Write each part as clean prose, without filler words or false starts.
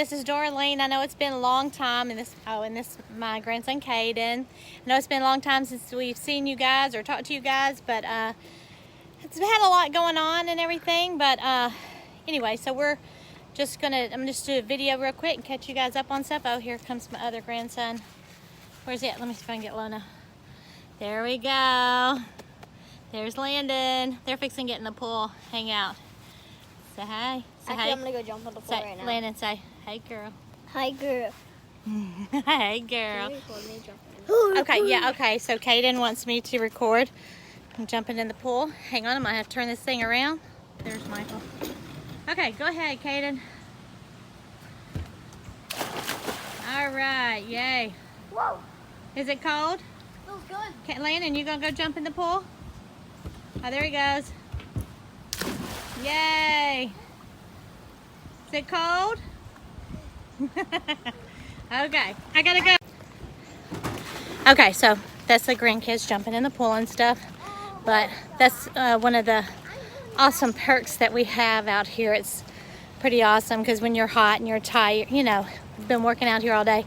this is Dorleen. I know it's been a long time, and this my grandson Caden. I know it's been a long time since we've seen you guys or talked to you guys, but it's had a lot going on and everything. But anyway, so I'm just do a video real quick and catch you guys up on stuff. Oh, here comes my other grandson. Where's he at? Let me see if I can get Lona. There we go. There's Landon. They're fixing to get in the pool, hang out. Say hi. Say hi. I'm gonna go jump on the pool right now. Landon, say, hey girl. Hi girl. Hey girl. Can you record me jumping? Okay, yeah, okay. So Caden wants me to record. I'm jumping in the pool. Hang on, I might have to turn this thing around. There's Michael. Okay, go ahead, Caden. All right, yay. Whoa. Is it cold? Feels good. Okay, Landon, you gonna go jump in the pool? Oh, there he goes. Yay. Is it cold? Okay, I gotta go. Okay, so that's the grandkids jumping in the pool and stuff. But that's one of the awesome perks that we have out here. It's pretty awesome because when you're hot and you're tired, you know, you've been working out here all day,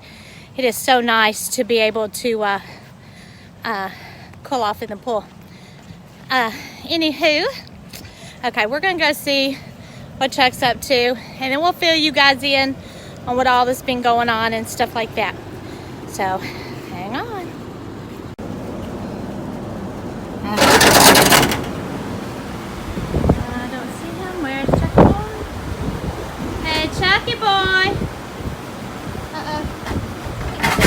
it is so nice to be able to cool off in the pool. Anywho, okay, we're gonna go see what Chuck's up to, and then we'll fill you guys in on what all this been going on and stuff like that. So, hang on. I don't see him. Where's Chucky boy? Hey, Chucky boy.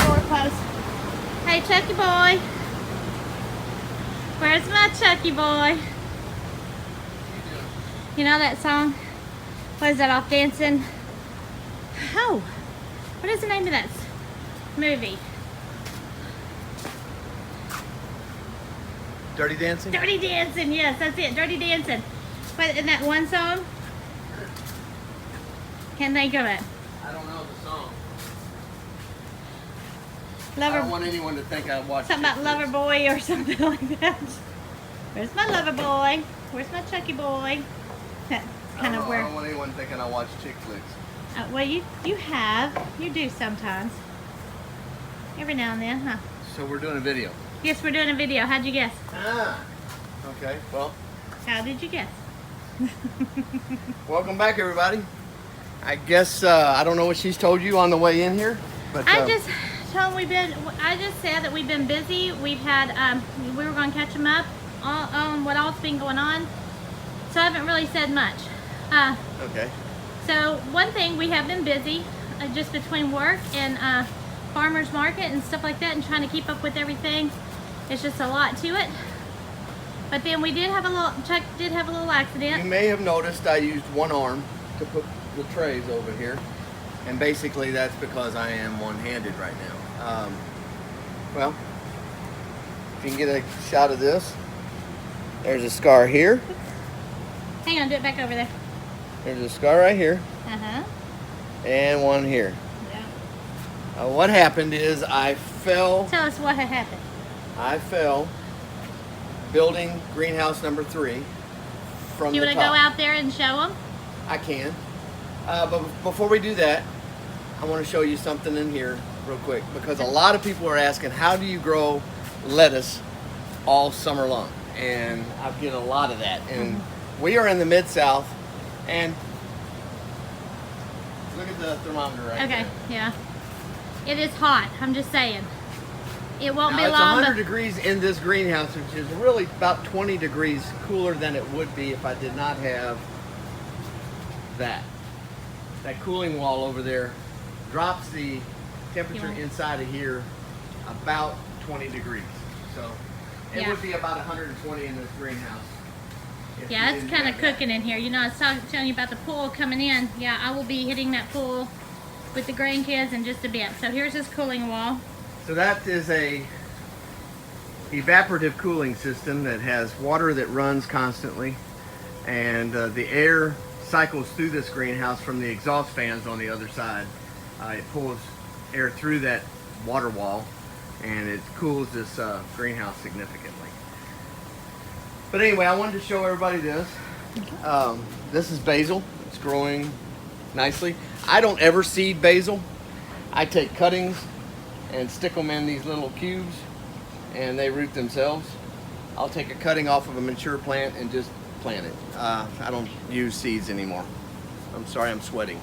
Door closed. Hey, Chucky boy. Where's my Chucky boy? You know that song? What is that, off dancing? Oh, what is the name of that movie? Dirty Dancing? Dirty Dancing, yes, that's it, Dirty Dancing. But in that one song? Can't think of it. I don't know the song. Lover, I don't want anyone to think I watched something about Lover Boy or something like that. Where's my Lover Boy? Where's my Chucky boy? That's kind of where. I don't want anyone thinking I watch chick flicks. Well, you do sometimes. Every now and then, huh? So we're doing a video. Yes, we're doing a video. How'd you guess? Ah. Okay. Well, How did you guess? welcome back, everybody. I guess I don't know what she's told you on the way in here, but I just said that we've been busy. We've had we were going to catch them up on what all's been going on. So I haven't really said much. okay. So one thing, we have been busy just between work and farmers market and stuff like that, and trying to keep up with everything. It's just a lot to it. But then we did have Chuck did have a little You accident. may have noticed I used one arm to put the trays over here, and basically that's because I am one-handed right now. Well, if you can get a shot of this, there's a scar here. Hang on, do it back over there. There's a scar right here, Uh-huh. and one here. Yeah. What happened is I fell Tell us what had happened. building greenhouse number 3 from Do you the want to top. go out there and show them? I can. But before we do that, I want to show you something in here real quick, because a lot of people are asking, how do you grow lettuce all summer long? And I get a lot of that. And we are in the Mid-South, and look at the thermometer right Okay, there. yeah. It is hot, I'm just saying. It won't Now, be it's long. 100 degrees in this greenhouse, which is really about 20 degrees cooler than it would be if I did not have that. That cooling wall over there drops the temperature Yeah. inside of here about 20 degrees. So it Yeah. would be about 120 in this greenhouse. if Yeah, you it's didn't kind of have that. cooking in here. You know, I was telling you about the pool coming in. Yeah, I will be hitting that pool with the grandkids in just a bit. So here's this cooling wall. So that is a evaporative cooling system that has water that runs constantly, and the air cycles through this greenhouse from the exhaust fans on the other side. It pulls air through that water wall, and it cools this greenhouse significantly. But anyway, I wanted to show everybody this. This is basil. It's growing nicely. I don't ever seed basil. I take cuttings and stick them in these little cubes, and they root themselves. I'll take a cutting off of a mature plant and just plant it. I don't use seeds anymore. I'm sorry, I'm sweating.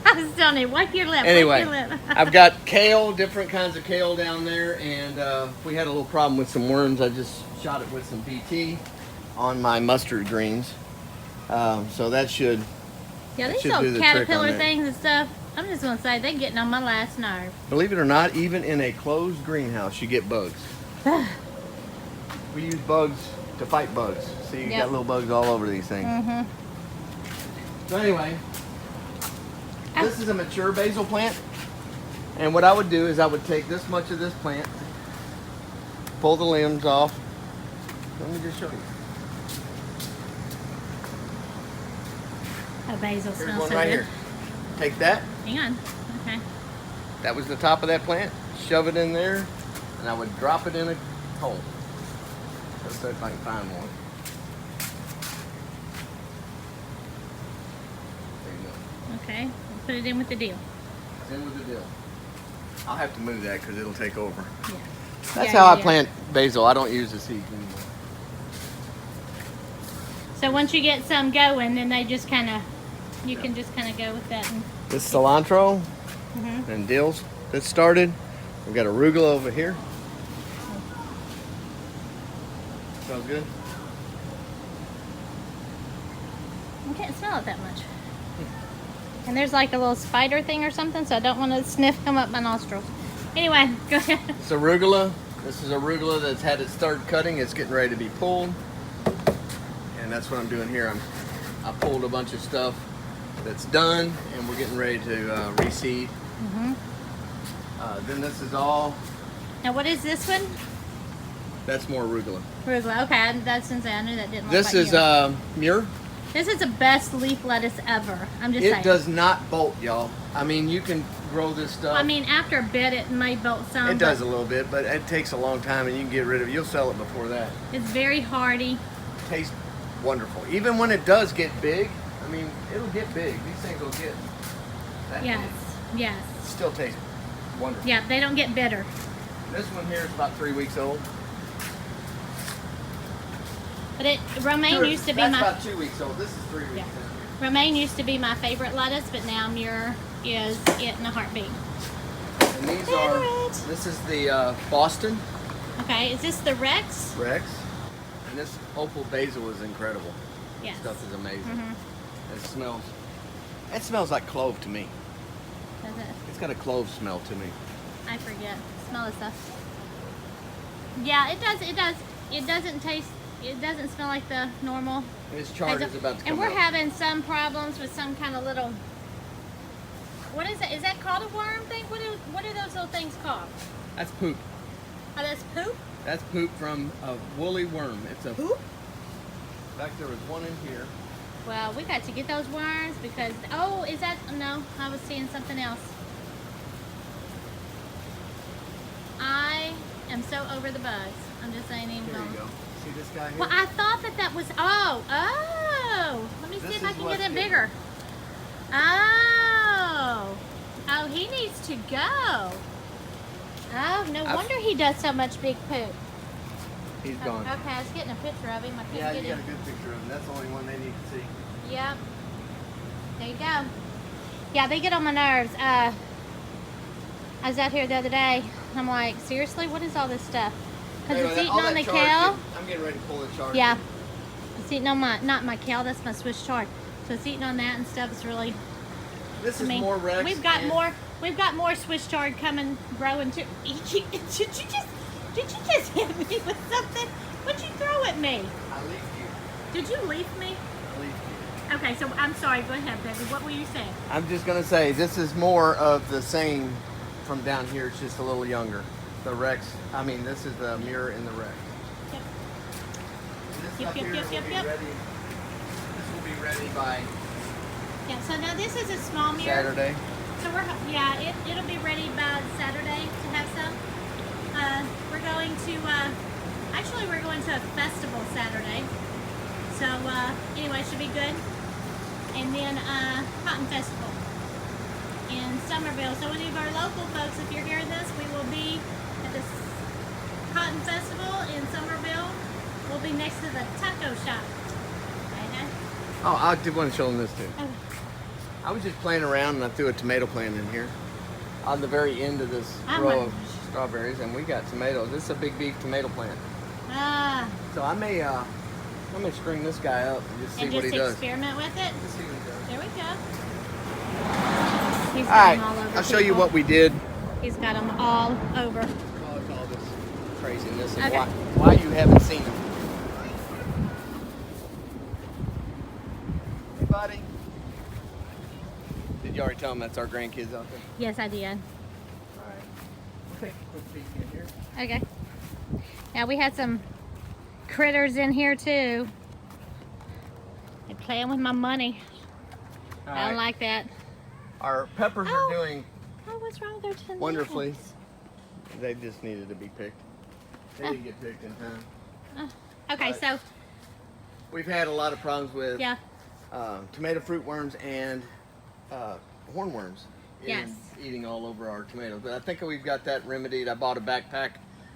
I was telling you, wipe your lip. Anyway, wipe your lip. I've got kale, different kinds of kale down there, and we had a little problem with some worms. I just shot it with some BT on my mustard greens. So that should Yeah, these should little do the trick on caterpillar that. things and stuff, I'm just going to say, they're getting on my last nerve. Believe it or not, even in a closed greenhouse, you get bugs. We use bugs to fight bugs. See, you got little bugs all over these things. Mm-hmm. So anyway, this is a mature basil plant. And what I would do is I would take this much of this plant, pull the limbs off. Let me just show you. Oh, basil Here's smells one so right good. here. Take that. Hang on. Okay. That was the top of that plant. Shove it in there, and I would drop it in a hole. Let's see if I can find one. There you go. Okay. We'll put it in with the deal. It's in with the deal. I'll have to move that because it'll take over. Yeah. That's Yeah, how I yeah. plant basil. I don't use the seeds anymore. So once you get some going, then they just kind of, you can just kind of go with that. And, This cilantro Mhm. and dills that started. We've got arugula over here. Smells good. I can't smell it that much. And there's like a little spider thing or something, so I don't want to sniff come up my nostrils. Anyway, go ahead. It's arugula. This is arugula that's had its third cutting. It's getting ready to be pulled. And that's what I'm doing here. I pulled a bunch of stuff that's done, and we're getting ready to reseed. Mm-hmm. Then this is all, Now what is this one? that's more arugula. Arugula. Okay, that's since I knew that didn't look This like is yours. myrrh. This is the best leaf lettuce ever. I'm just It saying. does not bolt, y'all. I mean, you can grow this stuff. I mean, after a bit, it may bolt some. It does a but little bit, but it takes a long time, and you can get rid of it. You'll sell it before that. It's very hardy. Tastes wonderful. Even when it does get big, I mean, it'll get big. These things will get that Yes. big. Yes. It still tastes wonderful. Yeah, they don't get bitter. This one here is about 3 weeks old. But romaine used to be That's my about 2 weeks old. This is 3 weeks Yeah. old. romaine used to be my favorite lettuce, but now myrrh is it in a heartbeat. And these are, Favorite. this is the Boston Okay, is this the Rex? Rex. And this opal basil is incredible. Yes. Stuff is amazing. Mm-hmm. It smells like clove to me. Does it? It's got a clove smell to me. I forget. Smell the stuff. Yeah, it does. It does. It doesn't taste. It doesn't smell like the normal. This chart basil. is about to come And we're up. having some problems with some kind of little. What is that? Is that called a worm thing? What are those little things called? That's poop. Oh, that's poop. That's poop from a woolly worm. It's a Poop. In fact, there was one in here. Well, we got to get those worms because. Oh, is that? No, I was seeing something else. I am so over the bugs. I'm just saying, even There you though. go. See this guy here? Well, I thought that was. Oh. Let me see This if I is can what's get it getting- bigger. Oh, he needs to go. Oh, no I've- wonder he does so much big poop. He's gone. Okay, I was getting a picture of him. I Yeah, couldn't you get got a him. good picture of him. That's the only one they need to see. Yep. There you go. Yeah, they get on my nerves. I was out here the other day. I'm like, seriously, what is all this stuff? Because Anyway, it's eating all on that the chard kale. I'm getting ready to pull the chart. Yeah. It's eating on my, not my kale, that's my Swiss chard. So it's eating on that and stuff. It's really, This I is mean, more Rex. we've got and- more Swiss chard coming, growing too. Did you just hit me with something? What'd you throw at me? I leave you. Did you leaf me? I leave you. Okay, so I'm sorry. Go ahead, baby. What were you saying? I'm just gonna say this is more of the same from down here. It's just a little younger. The Rex. I mean, this is the mirror in the Rex. Yep. This Yep, up yep, here yep, will yep, be yep. ready. This will be ready by Yeah. So now this is a small mirror. Saturday. So it'll be ready by Saturday to have some. We're going to actually we're going to a festival Saturday. So anyway, it should be good. And then cotton festival. in Somerville. So any of our local folks, if you're hearing this, we will be at the Cotton Festival in Somerville. We'll be next to the taco shop. Okay. Oh, I did want to show them this too. Okay. I was just playing around and I threw a tomato plant in here on the very end of this row of strawberries, and we got tomatoes. This is a big beef tomato plant. Ah. So I may string this guy up and just see what he does. Experiment with it. Just see what he does. There we go. He's All got right, them all over. I'll show you what we did. He's got them all over. Caused all this craziness and Okay. why you haven't seen them. Hey, buddy. Did you already tell them that's our grandkids out there? Yes, I did. All right. We'll take a quick peek in here. Okay. Now we had some critters in here too. They're playing with my money. All I don't right. like that. Our peppers are doing Oh, what's wrong with their tomatoes? wonderfully. They just needed to be picked. They didn't get picked in time. Okay, But- so We've had a lot of problems with yeah, tomato fruit worms and hornworms Yes. eating all over our tomatoes. But I think we've got that remedied. I bought a backpack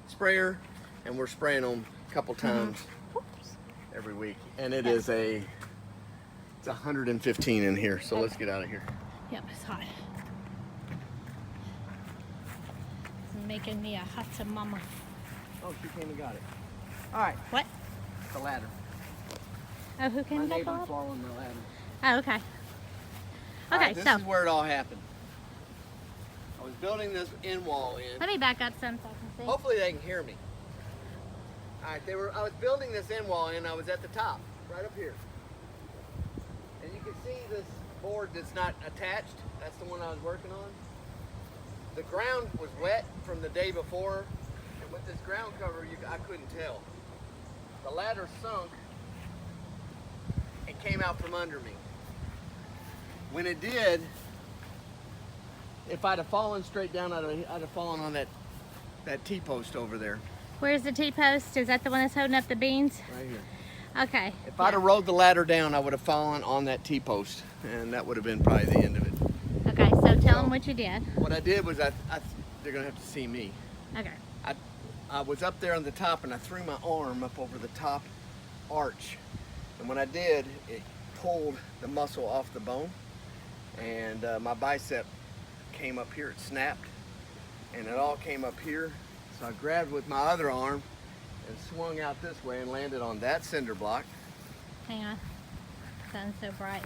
sprayer, and we're spraying them a couple times every week. And it is it's 115 in here. So let's get out of here. yep, it's hot. It's making me a hot mama. Oh, she came and got it. All right, What? the ladder. Oh, who came My and got neighbor the following the ladder. Oh, okay. All Okay, right, this so is where it all happened. I was building this end wall in. let me back up some so I can see. Hopefully they can hear me. All right, I was building this end wall and I was at the top, right up here. And you can see this board that's not attached. That's the one I was working on. The ground was wet from the day before, and with this ground cover, I couldn't tell. The ladder sunk and came out from under me. When it did, if I'd have fallen straight down, I'd have fallen on that T-post over there. Where's the T-post? Is that the one that's holding up the beans? Right here. Okay. If I'd have rode the ladder down, I would have fallen on that T-post, and that would have been probably the end of it. Okay, so tell them what you did. What I did was they're gonna have to see me. Okay. I was up there on the top, and I threw my arm up over the top arch, and when I did, it pulled the muscle off the bone, and my bicep came up here. It snapped, and it all came up here. So I grabbed with my other arm and swung out this way and landed on that cinder block. Hang on. Sun's so bright.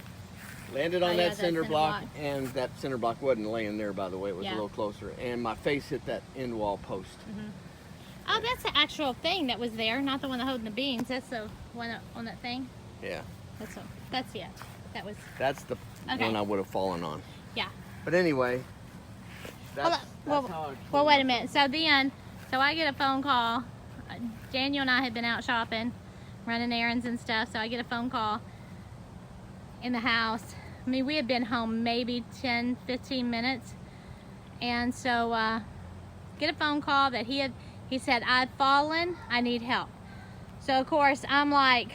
Landed on Oh, yeah, that cinder block, and that cinder block wasn't laying there, by the way. It was Yeah. a little closer, and my face hit that end wall post. Oh, that's the actual thing that was there, not the one that holding the beans. That's the one on that thing. Yeah, That's it. That was that's the Okay. one I would have fallen on. yeah. But anyway, that's Well, how I well, wait a minute. So I get a phone call. Daniel and I had been out shopping, running errands and stuff. So I get a phone call in the house. I mean, we had been home maybe 10, 15 minutes. And so get a phone call that he said, I've fallen, I need help. So of course I'm like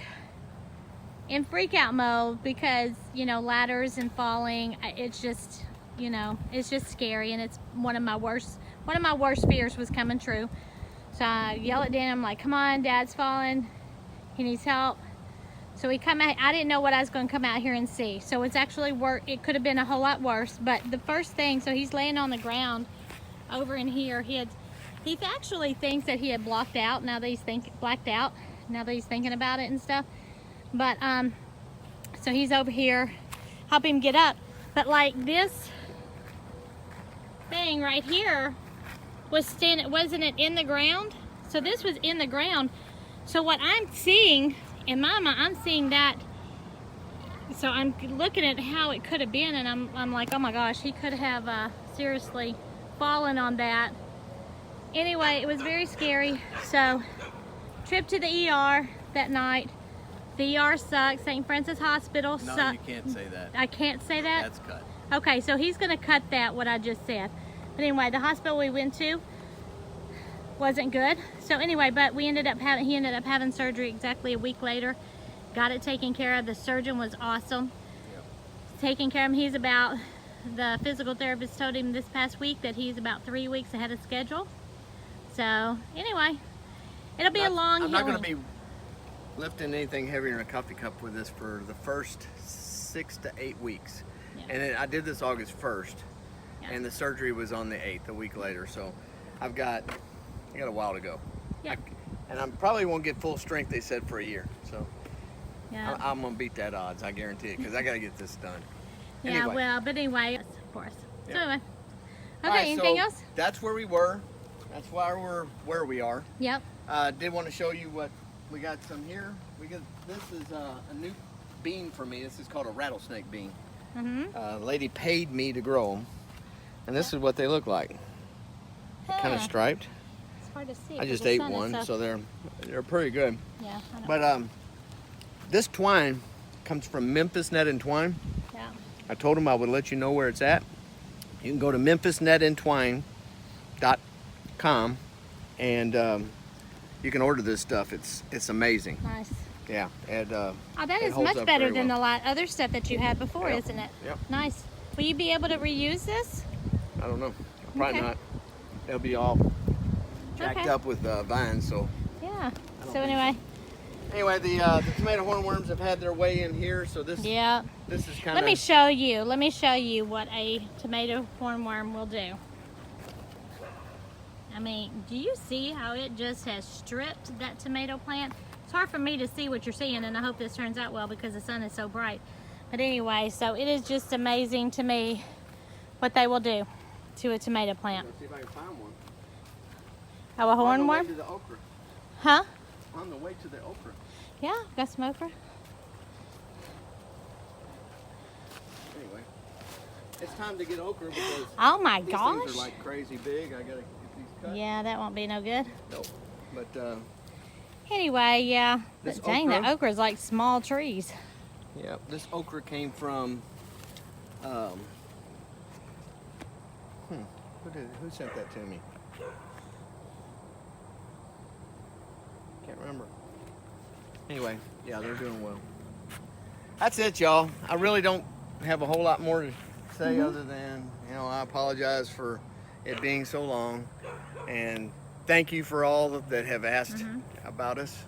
in freak out mode because, you know, ladders and falling, it's just, you know, it's just scary, and it's one of my worst fears was coming true. So I yell at Dan, I'm like, come on, Dad's falling, he needs help. So we come out, I didn't know what I was going to come out here and see. So it's actually it could have been a whole lot worse. But the first thing, so he's laying on the ground over in here. He actually thinks that he had blacked out now that he's thinking about it and stuff. But so he's over here, help him get up. But like this thing right here wasn't it in the ground? So this was in the ground. So what I'm seeing in my mind, I'm seeing that. So I'm looking at how it could have been, and I'm like, oh my gosh, he could have seriously fallen on that. Anyway, it was very scary. So trip to the ER that night. The ER sucks. St. Francis Hospital sucks. No, you can't say that. I can't say that? That's cut. Okay, so he's gonna cut that, what I just said. But anyway, the hospital we went to wasn't good. So anyway, but he ended up having surgery exactly a week later. Got it taken care of. The surgeon was awesome. Yep. Taking care of him. He's about the physical therapist told him this past week that he's about 3 weeks ahead of schedule. So anyway, it'll be a long I'm not healing. going to be lifting anything heavier than a coffee cup with this for the first 6 to 8 weeks. Yeah. And I did this August 1st, Yeah. and the surgery was on the 8th, a week later. So I got a while to go. Yeah. And I probably won't get full strength, they said, for a year. So Yeah. I'm going to beat that odds, I guarantee it, because I got to get this done. Yeah, Anyway. well, but anyway, yes, of course. So Yeah. anyway. All Okay, right, anything so else? That's where we were. That's why we're where we are. Yep. Did want to show you what we got some here. This is a new bean for me. This is called a rattlesnake bean. Mm-hmm. Lady paid me to grow them, and this is what they look like. Kind of striped. It's hard to see. I 'cause just the ate sun is one, so they're pretty good. Yeah. I know. But this twine comes from Memphis Net and Twine. Yeah. I told them I would let you know where it's at. You can go to memphisnetandtwine.com and you can order this stuff. It's amazing. Nice. Yeah. And Oh, that it is holds much up better very than well. the other stuff that you had before, Yep. isn't it? Yep. Nice. Will you be able to reuse this? I don't know. Probably Okay. not. They'll be all jacked Okay. up with vines. So Yeah. don't So think anyway, the tomato hornworms have had their way in here. So this yeah. this is kind Let me of show you. Let me show you what a tomato hornworm will do. I mean, do you see how it just has stripped that tomato plant? It's hard for me to see what you're seeing, and I hope this turns out well because the sun is so bright. But anyway, so it is just amazing to me what they will do to a tomato plant. Let's see if I can find one. Oh, a On the way hornworm? to the okra. Huh? On the way to the okra. Yeah, got some okra. Anyway, it's time to get okra because Oh my these gosh. things are like crazy big. I gotta get these cut. Yeah, that won't be no good. Nope. But Anyway, yeah. This But dang, okra- the okra is like small trees. yeah, this okra came from. Who sent that to me? Can't remember. Anyway, yeah, they're doing well. That's it, y'all. I really don't have a whole lot more to say other than, I apologize for it being so long, and thank you for all that have asked about us.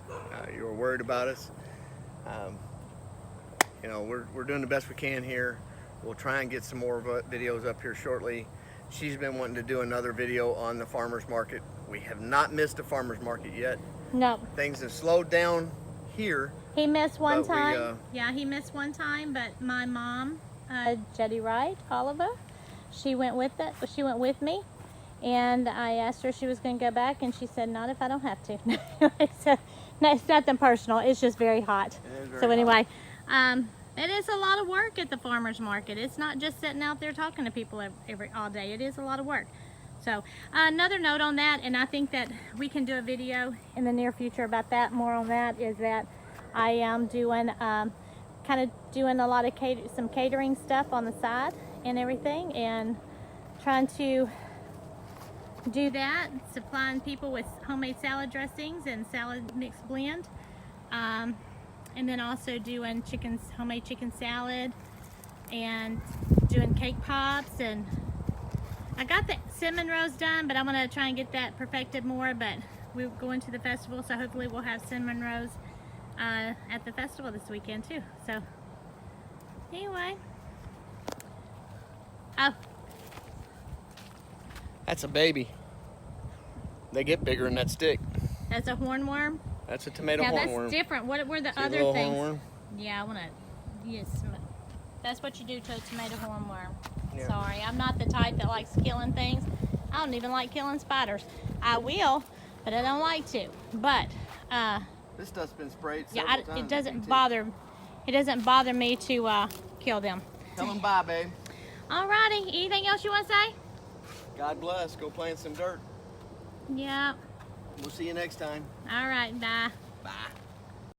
You were worried about us. We're doing the best we can here. We'll try and get some more videos up here shortly. She's been wanting to do another video on the farmer's market. We have not missed a farmer's market yet. No. Things have slowed down here. He missed one But we, time. Yeah, he missed one time, but my mom, Jetty Wright, Oliver, she went with me, and I asked her if she was going to go back, and she said, not if I don't have to. So, no, it's nothing personal. It's just very hot. It is very So anyway, hot. it is a lot of work at the farmer's market. It's not just sitting out there talking to people all day. It is a lot of work. So another note on that, and I think that we can do a video in the near future about that. More on that is that I am doing kind of doing a lot of some catering stuff on the side and everything, and trying to do that, supplying people with homemade salad dressings and salad mix blend, and then also doing homemade chicken salad, and doing cake pops. And I got the cinnamon rolls done, but I'm gonna try and get that perfected more. But we're going to the festival, so hopefully we'll have cinnamon rolls at the festival this weekend too. So anyway, oh, That's a baby. They get bigger in that stick. that's a hornworm. That's a tomato Now hornworm. that's different. What were the See a other little things? hornworm? Yeah, I wanna. Yes, that's what you do to a tomato hornworm. Yeah. Sorry, I'm not the type that likes killing things. I don't even like killing spiders. I will, but I don't like to. But This stuff's been sprayed yeah, several times. it doesn't PT. bother. It doesn't bother me to kill them. Tell them bye, babe. Alrighty. Anything else you want to say? God bless. Go play in some dirt. Yeah. We'll see you next time. All right. Bye.